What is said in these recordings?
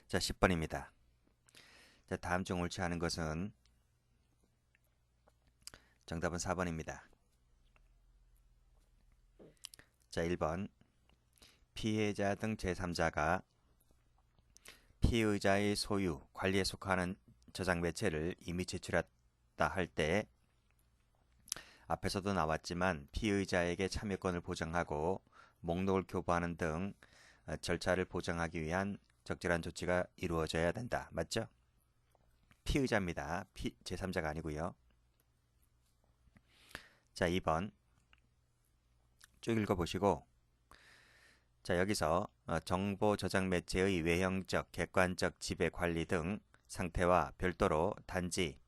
자, 10번입니다. 자, 다음 중 옳지 않은 것은 정답은 4번입니다. 자, 1번. 피해자 등 제3자가 피의자의 소유, 관리에 속하는 저장 매체를 이미 제출했다 할 때 앞에서도 나왔지만 피의자에게 참여권을 보장하고 목록을 교부하는 등 절차를 보장하기 위한 적절한 조치가 이루어져야 된다. 맞죠? 피의자입니다. 제3자가 아니고요. 자, 2번 쭉 읽어보시고 자, 여기서 정보 저장 매체의 외형적, 객관적 지배 관리 등 상태와 별도로 단지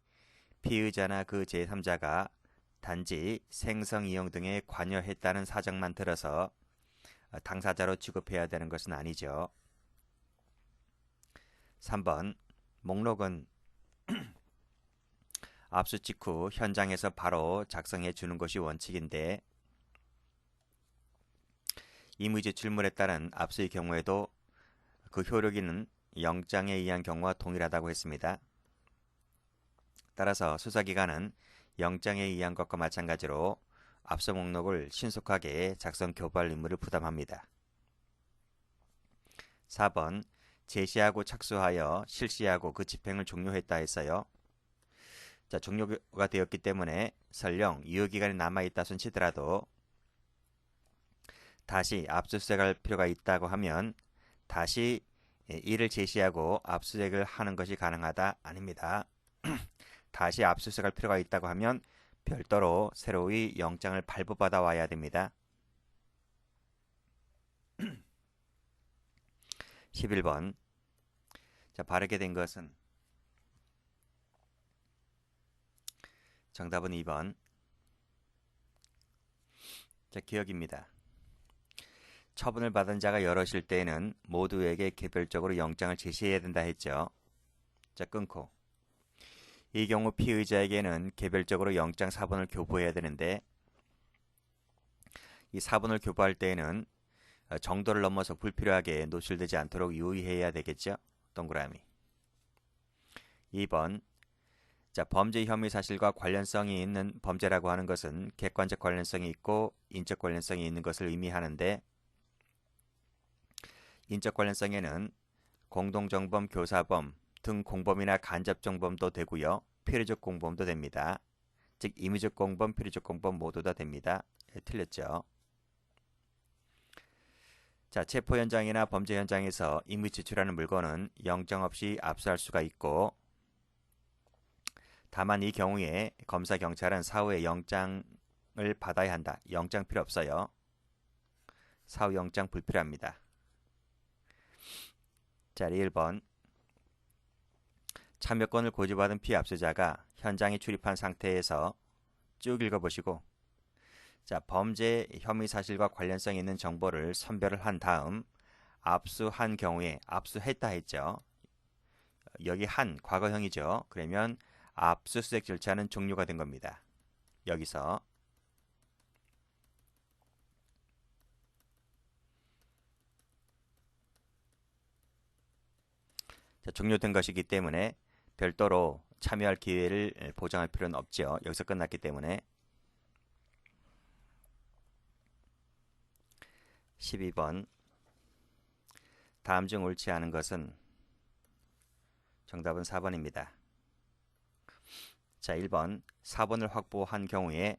피의자나 그 제3자가 단지 생성 이용 등에 관여했다는 사정만 들어서 당사자로 취급해야 되는 것은 아니죠. 3번 목록은 압수 직후 현장에서 바로 작성해 주는 것이 원칙인데 임의 제출물에 따른 압수의 경우에도 그 효력이 영장에 의한 경우와 동일하다고 했습니다. 따라서 수사기관은 영장에 의한 것과 마찬가지로 압수 목록을 신속하게 작성 교부할 임무를 부담합니다. 4번 제시하고 착수하여 실시하고 그 집행을 종료했다 했어요. 자, 종료가 되었기 때문에 설령 유효기간이 남아있다 손치더라도 다시 압수수색할 필요가 있다고 하면 다시 이를 제시하고 압수수색을 하는 것이 가능하다? 아닙니다. 다시 압수수색할 필요가 있다고 하면 별도로 새로이 영장을 발부받아 와야 됩니다. 11번 자, 바르게 된 것은 정답은 2번. 자, 기억입니다. 처분을 받은 자가 여럿일 때에는 모두에게 개별적으로 영장을 제시해야 된다 했죠. 자, 끊고 이 경우 피의자에게는 개별적으로 영장 사본을 교부해야 되는데 이 사본을 교부할 때에는 정도를 넘어서 불필요하게 노출되지 않도록 유의해야 되겠죠. 동그라미. 2번 자, 범죄 혐의 사실과 관련성이 있는 범죄라고 하는 것은 객관적 관련성이 있고 인적 관련성이 있는 것을 의미하는데 인적 관련성에는 공동정범, 교사범 등 공범이나 간접정범도 되고요. 필요적 공범도 됩니다. 즉 임의적 공범, 필요적 공범 모두 다 됩니다. 틀렸죠. 자, 체포 현장이나 범죄 현장에서 임의 제출하는 물건은 영장 없이 압수할 수가 있고 다만 이 경우에 검사, 경찰은 사후에 영장을 받아야 한다. 영장 필요 없어요. 사후 영장 불필요합니다. 자, 1번 참여권을 고지받은 피압수자가 현장에 출입한 상태에서 쭉 읽어보시고 자, 범죄 혐의 사실과 관련성 있는 정보를 선별을 한 다음 압수한 경우에 압수했다 했죠. 여기 한 과거형이죠. 그러면 압수수색 절차는 종료가 된 겁니다. 여기서 자, 종료된 것이기 때문에 별도로 참여할 기회를 보장할 필요는 없죠. 여기서 끝났기 때문에 12번 다음 중 옳지 않은 것은 정답은 4번입니다. 자, 1번 사본을 확보한 경우에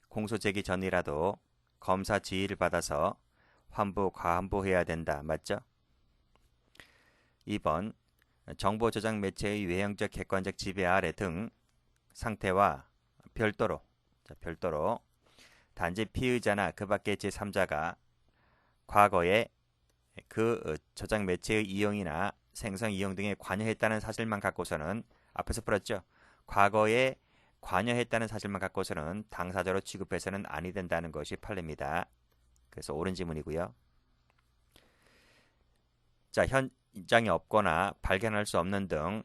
공소 제기 전이라도 검사 지휘를 받아서 환부, 과환부해야 된다. 맞죠? 2번 정보 저장 매체의 외형적 객관적 지배 아래 등 상태와 별도로 단지 피의자나 그 밖의 제3자가 과거에 그 저장 매체의 이용이나 생성 이용 등에 관여했다는 사실만 갖고서는 앞에서 풀었죠. 과거에 관여했다는 사실만 갖고서는 당사자로 취급해서는 아니 된다는 것이 판례입니다. 그래서 옳은 지문이고요. 자, 현장이 없거나 발견할 수 없는 등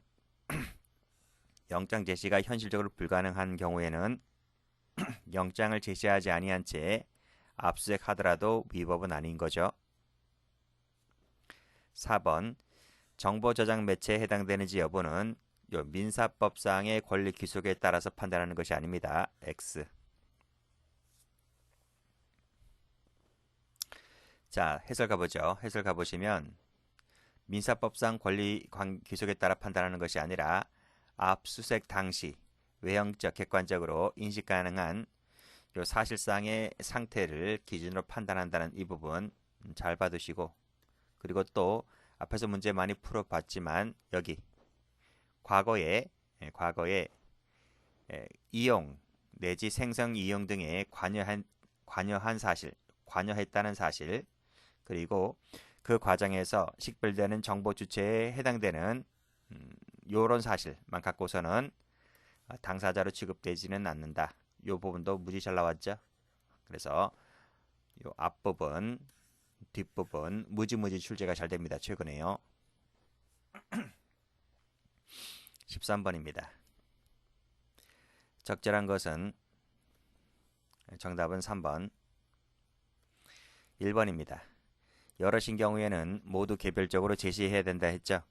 영장 제시가 현실적으로 불가능한 경우에는 영장을 제시하지 아니한 채 압수수색하더라도 위법은 아닌 거죠. 4번 정보 저장 매체에 해당되는지 여부는 요 민사법상의 권리 귀속에 따라서 판단하는 것이 아닙니다. X. 자, 해설 가보죠. 해설 가보시면 민사법상 권리 귀속에 따라 판단하는 것이 아니라 압수수색 당시 외형적 객관적으로 인식 가능한 요 사실상의 상태를 기준으로 판단한다는 이 부분 잘 봐두시고, 그리고 또 앞에서 문제 많이 풀어봤지만 여기 과거에 이용 내지 생성 이용 등에 관여한 사실, 관여했다는 사실, 그리고 그 과정에서 식별되는 정보 주체에 해당되는 요런 사실만 갖고서는 당사자로 취급되지는 않는다. 요 부분도 무지 잘 나왔죠. 그래서 요 앞부분, 뒷부분 무지 출제가 잘 됩니다. 최근에요. 13번입니다. 적절한 것은 정답은 3번. 1번입니다. 여럿인 경우에는 모두 개별적으로 제시해야 된다 했죠.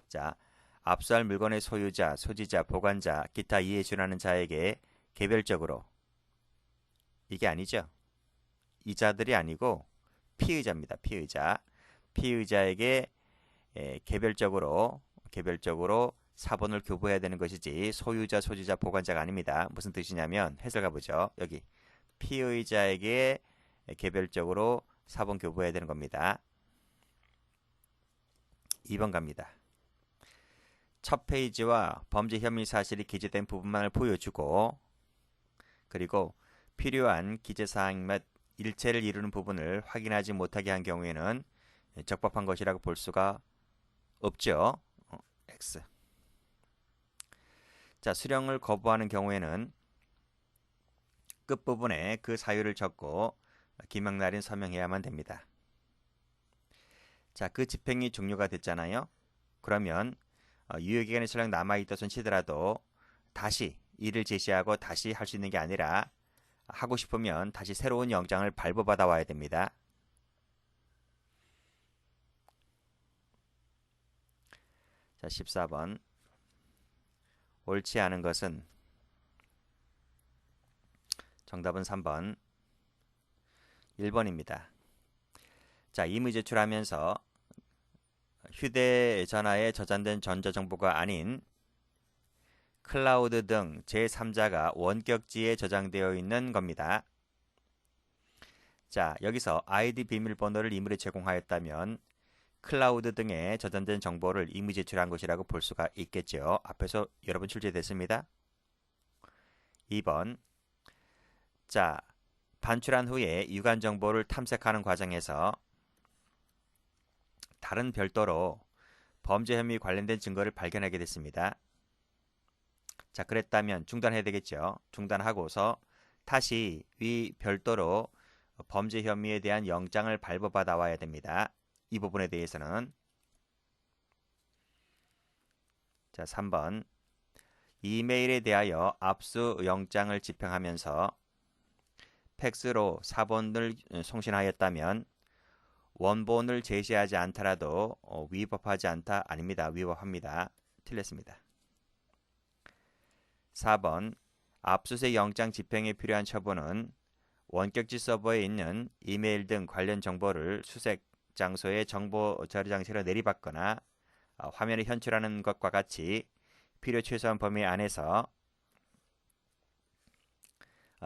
자, 압수할 물건의 소유자, 소지자, 보관자, 기타 이에 준하는 자에게 개별적으로, 이게 아니죠. 이자들이 아니고 피의자입니다. 피의자에게 개별적으로 사본을 교부해야 되는 것이지 소유자, 소지자, 보관자가 아닙니다. 무슨 뜻이냐면 해설 가보죠. 여기 피의자에게 개별적으로 사본 교부해야 되는 겁니다. 2번 갑니다. 첫 페이지와 범죄 혐의 사실이 기재된 부분만을 보여주고, 그리고 필요한 기재사항 및 일체를 이루는 부분을 확인하지 못하게 한 경우에는 적법한 것이라고 볼 수가 없죠. X. 자, 수령을 거부하는 경우에는 끝부분에 그 사유를 적고 기명날인 서명해야만 됩니다. 자, 그 집행이 종료가 됐잖아요. 그러면 유효기간이 설령 남아있다손 치더라도 다시 이를 제시하고 다시 할 수 있는 게 아니라 하고 싶으면 다시 새로운 영장을 발부받아 와야 됩니다. 자, 14번. 옳지 않은 것은 정답은 3번. 1번입니다. 자, 임의 제출하면서 휴대전화에 저장된 전자정보가 아닌 클라우드 등 제3자가 원격지에 저장되어 있는 겁니다. 자, 여기서 아이디 비밀번호를 임의로 제공하였다면 클라우드 등에 저장된 정보를 임의 제출한 것이라고 볼 수가 있겠죠. 앞에서 여러분 출제됐습니다. 2번. 자, 반출한 후에 유관 정보를 탐색하는 과정에서 다른 별도로 범죄 혐의 관련된 증거를 발견하게 됐습니다. 자, 그랬다면 중단해야 되겠죠. 중단하고서 다시 위 별도로 범죄 혐의에 대한 영장을 발부받아 와야 됩니다. 이 부분에 대해서는 자, 3번. 이메일에 대하여 압수 영장을 집행하면서 팩스로 사본을 송신하였다면 원본을 제시하지 않더라도 위법하지 않다. 아닙니다. 위법합니다. 틀렸습니다. 4번. 압수수색 영장 집행에 필요한 처분은 원격지 서버에 있는 이메일 등 관련 정보를 수색 장소의 정보 처리 장치로 내리받거나 화면에 현출하는 것과 같이 필요 최소한 범위 안에서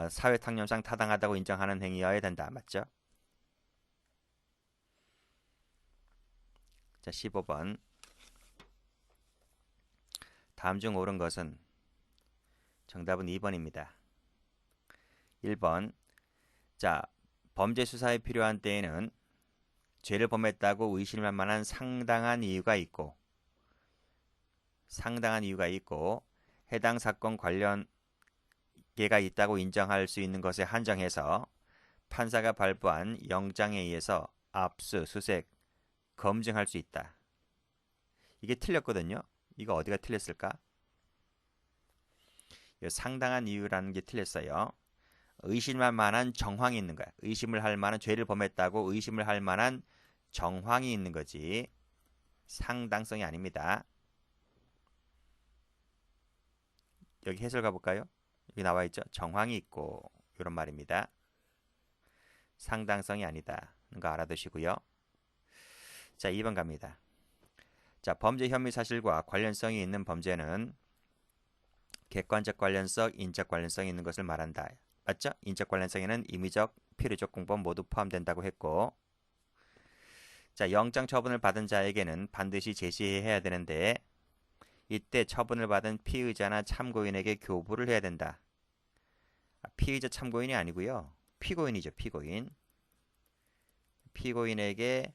사회탕념상 타당하다고 인정하는 행위여야 된다. 맞죠? 자, 15번. 다음 중 옳은 것은 정답은 2번입니다. 1번. 자, 범죄 수사에 필요한 때에는 죄를 범했다고 의심할 만한 상당한 이유가 있고 해당 사건 관련계가 있다고 인정할 수 있는 것에 한정해서 판사가 발부한 영장에 의해서 압수, 수색, 검증할 수 있다. 이게 틀렸거든요. 이거 어디가 틀렸을까? 상당한 이유라는 게 틀렸어요. 의심할 만한 정황이 있는 거야. 의심을 할 만한 죄를 범했다고 의심을 할 만한 정황이 있는 거지. 상당성이 아닙니다. 여기 해설 가볼까요? 여기 나와 있죠. 정황이 있고 이런 말입니다. 상당성이 아니다. 거 알아두시고요. 자, 2번 갑니다. 자, 범죄 혐의 사실과 관련성이 있는 범죄는 객관적 관련성, 인적 관련성이 있는 것을 말한다. 맞죠? 인적 관련성에는 임의적, 필의적 공범 모두 포함된다고 했고, 자, 영장 처분을 받은 자에게는 반드시 제시해야 되는데 이때 처분을 받은 피의자나 참고인에게 교부를 해야 된다. 피의자 참고인이 아니고요. 피고인이죠. 피고인. 피고인에게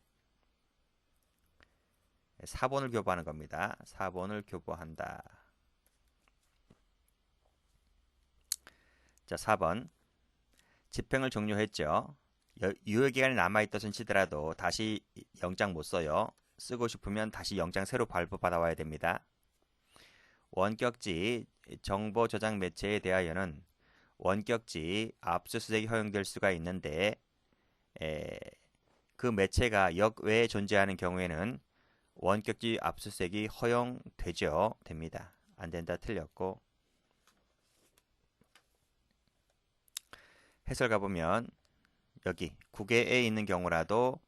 사본을 교부하는 겁니다. 사본을 교부한다. 자, 4번. 집행을 종료했죠. 유효기간이 남아있다손 치더라도 다시 영장 못 써요. 쓰고 싶으면 다시 영장 새로 발부받아와야 됩니다. 원격지 정보 저장 매체에 대하여는 원격지 압수수색이 허용될 수가 있는데 그 매체가 역외에 존재하는 경우에는 원격지 압수수색이 허용되죠. 됩니다. 안 된다 틀렸고 해설 가보면 여기 국외에 있는 경우라도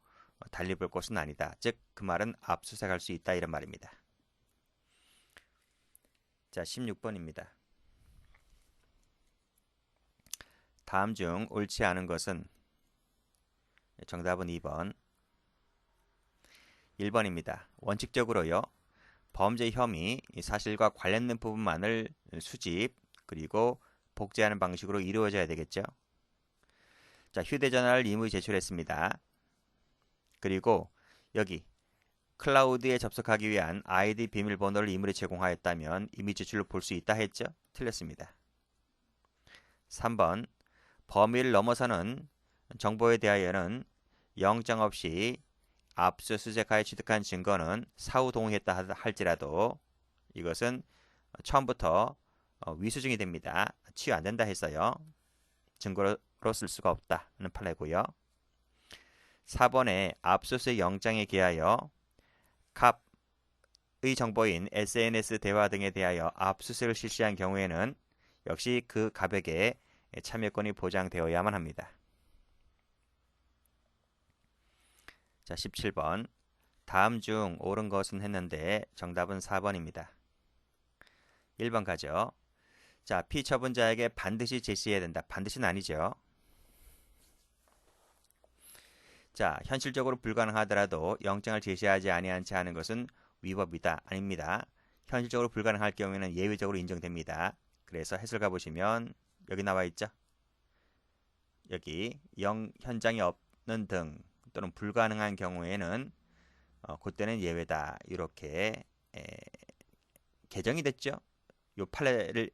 달리 볼 것은 아니다. 즉 그 말은 압수수색할 수 있다 이런 말입니다. 자, 16번입니다. 다음 중 옳지 않은 것은 정답은 2번. 1번입니다. 원칙적으로요. 범죄 혐의 사실과 관련된 부분만을 수집 그리고 복제하는 방식으로 이루어져야 되겠죠. 자, 휴대전화를 임의 제출했습니다. 그리고 여기 클라우드에 접속하기 위한 아이디 비밀번호를 임의로 제공하였다면 임의 제출로 볼 수 있다 했죠? 틀렸습니다. 3번 범위를 넘어서는 정보에 대하여는 영장 없이 압수수색하여 취득한 증거는 사후 동의했다 할지라도 이것은 처음부터 위수증이 됩니다. 치유 안 된다 했어요. 증거로 쓸 수가 없다는 판례고요. 4번에 압수수색 영장에 기하여 갑의 정보인 SNS 대화 등에 대하여 압수수색을 실시한 경우에는 역시 그 갑에게 참여권이 보장되어야만 합니다. 자, 17번. 다음 중 옳은 것은 했는데 정답은 4번입니다. 1번 가죠. 자, 피처분자에게 반드시 제시해야 된다. 반드시는 아니죠. 자, 현실적으로 불가능하더라도 영장을 제시하지 아니한 채 하는 것은 위법이다. 아닙니다. 현실적으로 불가능할 경우에는 예외적으로 인정됩니다. 그래서 해설 가보시면 여기 나와 있죠. 여기 현장이 없는 등 또는 불가능한 경우에는 그때는 예외다. 이렇게 개정이 됐죠. 요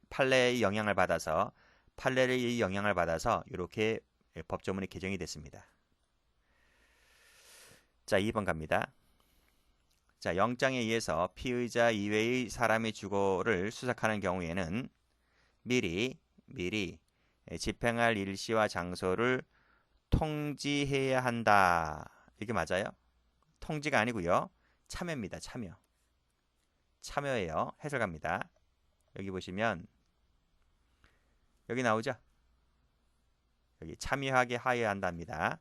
판례의 영향을 받아서 이렇게 법조문이 개정이 됐습니다. 자, 2번 갑니다. 자, 영장에 의해서 피의자 이외의 사람의 주거를 수색하는 경우에는 미리 집행할 일시와 장소를 통지해야 한다. 이게 맞아요? 통지가 아니고요. 참여입니다. 참여예요. 해설 갑니다. 여기 보시면 여기 나오죠? 여기 참여하게 하여야 한답니다.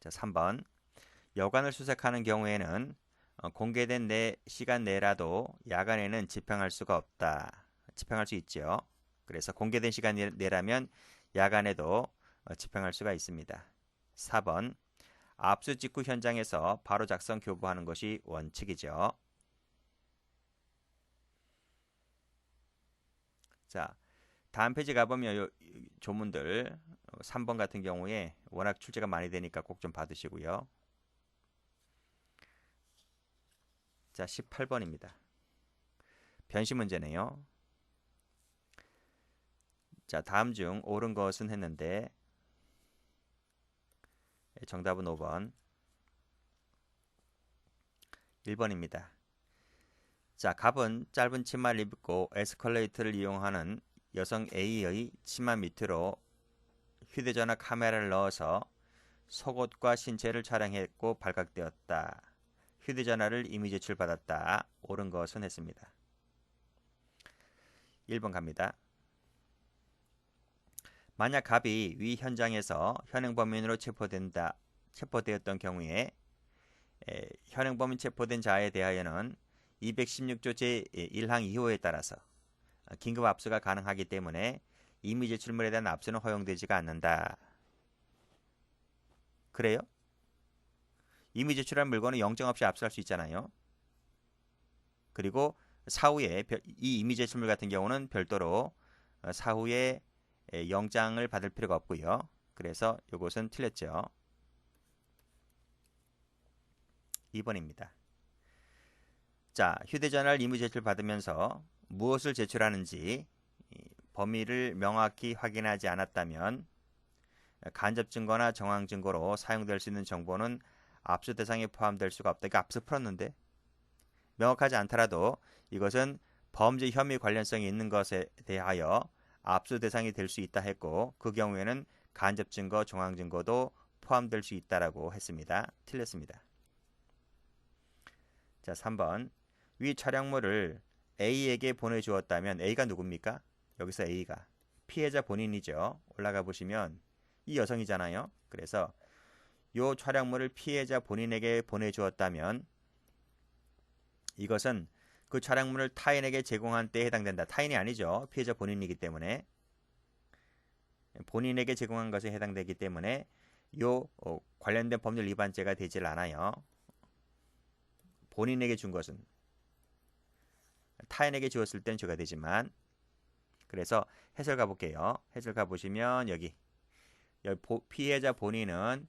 자, 3번. 여관을 수색하는 경우에는 공개된 시간 내라도 야간에는 집행할 수가 없다. 집행할 수 있죠. 그래서 공개된 시간 내라면 야간에도 집행할 수가 있습니다. 4번. 압수 직후 현장에서 바로 작성 교부하는 것이 원칙이죠. 자, 다음 페이지 가보면 요 조문들 3번 같은 경우에 워낙 출제가 많이 되니까 꼭 좀 받으시고요. 자, 18번입니다. 변시 문제네요. 자, 다음 중 옳은 것은 했는데 정답은 5번. 1번입니다. 자, 갑은 짧은 치마를 입고 에스컬레이터를 이용하는 여성 A의 치마 밑으로 휴대전화 카메라를 넣어서 속옷과 신체를 촬영했고 발각되었다. 휴대전화를 이미 제출받았다. 옳은 것은 했습니다. 1번 갑니다. 만약 갑이 위 현장에서 현행범인으로 체포되었던 경우에 현행범인 체포된 자에 대하여는 216조 제1항 2호에 따라서 긴급 압수가 가능하기 때문에 이미 제출물에 대한 압수는 허용되지가 않는다. 그래요? 이미 제출한 물건은 영장 없이 압수할 수 있잖아요. 그리고 사후에 이 이미 제출물 같은 경우는 별도로 사후에 영장을 받을 필요가 없고요. 그래서 이것은 틀렸죠. 2번입니다. 자, 휴대전화를 이미 제출받으면서 무엇을 제출하는지 범위를 명확히 확인하지 않았다면 간접 증거나 정황 증거로 사용될 수 있는 정보는 압수 대상에 포함될 수가 없다. 그러니까 압수 풀었는데 명확하지 않더라도 이것은 범죄 혐의 관련성이 있는 것에 대하여 압수 대상이 될 수 있다 했고 그 경우에는 간접 증거, 정황 증거도 포함될 수 있다라고 했습니다. 틀렸습니다. 자, 3번. 위 촬영물을 A에게 보내주었다면 A가 누굽니까? 여기서 A가 피해자 본인이죠. 올라가 보시면 이 여성이잖아요. 그래서 이 촬영물을 피해자 본인에게 보내주었다면 이것은 그 촬영물을 타인에게 제공한 때에 해당된다. 타인이 아니죠. 피해자 본인이기 때문에 본인에게 제공한 것에 해당되기 때문에 요 관련된 법률 위반죄가 되질 않아요. 본인에게 준 것은 타인에게 주었을 때는 죄가 되지만 그래서 해설 가볼게요. 해설 가보시면 여기 피해자 본인은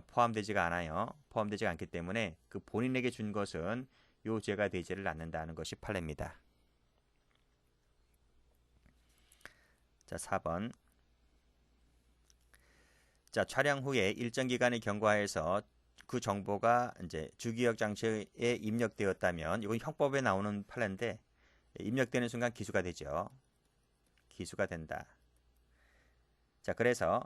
포함되지가 않아요. 포함되지 않기 때문에 그 본인에게 준 것은 요 죄가 되지를 않는다는 것이 판례입니다. 자, 4번. 자, 촬영 후에 일정 기간의 경과에서 그 정보가 이제 주기억 장치에 입력되었다면 이건 형법에 나오는 판례인데 입력되는 순간 기수가 되죠. 기수가 된다. 자, 그래서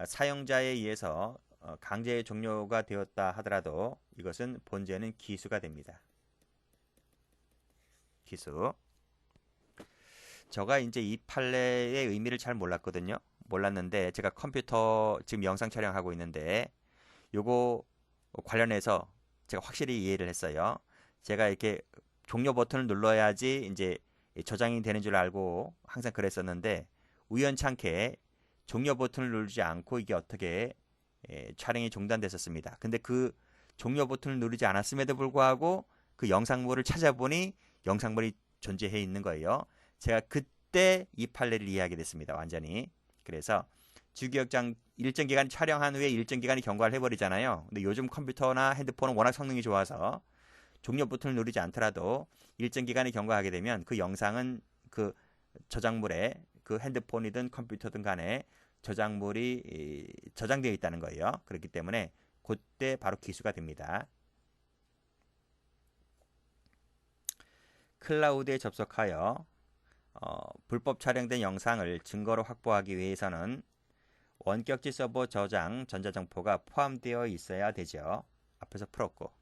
사용자에 의해서 강제 종료가 되었다 하더라도 이것은 본죄는 기수가 됩니다. 기수. 제가 이제 이 판례의 의미를 잘 몰랐거든요. 몰랐는데 제가 컴퓨터 지금 영상 촬영하고 있는데 요거 관련해서 제가 확실히 이해를 했어요. 제가 이렇게 종료 버튼을 눌러야지 이제 저장이 되는 줄 알고 항상 그랬었는데 우연찮게 종료 버튼을 누르지 않고 이게 어떻게 촬영이 중단됐었습니다. 근데 그 종료 버튼을 누르지 않았음에도 불구하고 그 영상물을 찾아보니 영상물이 존재해 있는 거예요. 제가 그때 이 판례를 이해하게 됐습니다. 완전히. 그래서 주기억장 일정 기간 촬영한 후에 일정 기간이 경과를 해버리잖아요. 근데 요즘 컴퓨터나 핸드폰은 워낙 성능이 좋아서 종료 버튼을 누르지 않더라도 일정 기간이 경과하게 되면 그 영상은 그 저장물에 그 핸드폰이든 컴퓨터든 간에 저장물이 저장되어 있다는 거예요. 그렇기 때문에 그때 바로 기수가 됩니다. 클라우드에 접속하여 불법 촬영된 영상을 증거로 확보하기 위해서는 원격지 서버 저장 전자정보가 포함되어 있어야 되죠. 앞에서 풀었고